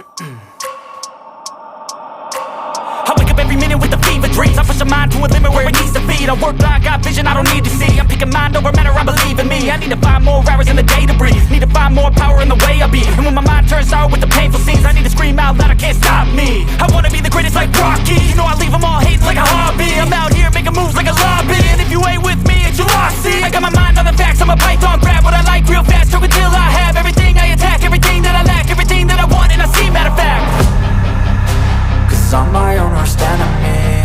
I wake up every minute with the fever dreams. I push my mind to a limit where it needs to be. I work blind, got vision I don't need to see. I'm picking mind over matter, I believe in me. I need to find more hours in the day to breathe. Need to find more power in the way I be. And when my mind turns sour with the painful scenes, I need to scream out loud, I can't stop me. I wanna be the greatest like Rocky. You know I leave them all hating like a hobby. I'm out here making moves like a lobby. And if you ain't with me, it's your loss, see. I got my mind on the facts, I'm a python, grab what I like real fast. Choke until I have everything I attack, everything that I lack, everything that I want and I see, matter of fact. Cause I'm my own worst enemy.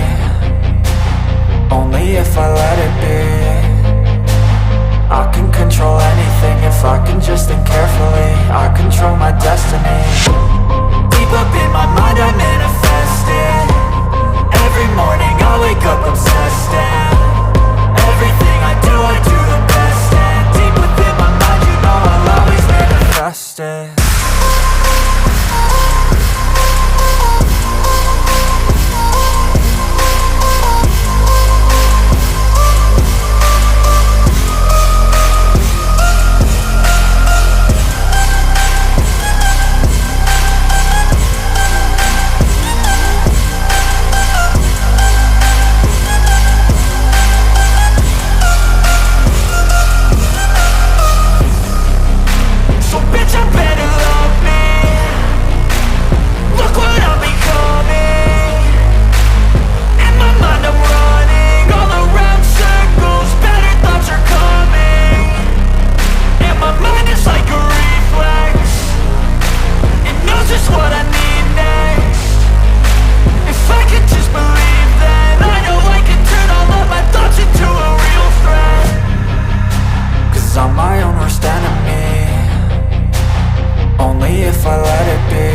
Only if I let it be. I can control anything if I can just think carefully. I control my destiny. Deep up in my mind I manifest it. Every morning I wake up obsessed, and everything I do the best. And deep within my mind you know I'll always manifest it. I'm my own worst enemy. Only if I let it be.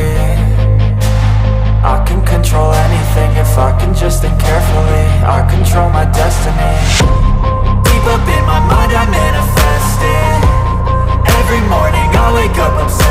I can control anything if I can just think carefully. I control my destiny. Deep up in my mind I manifest it. Every morning I wake up obsessed.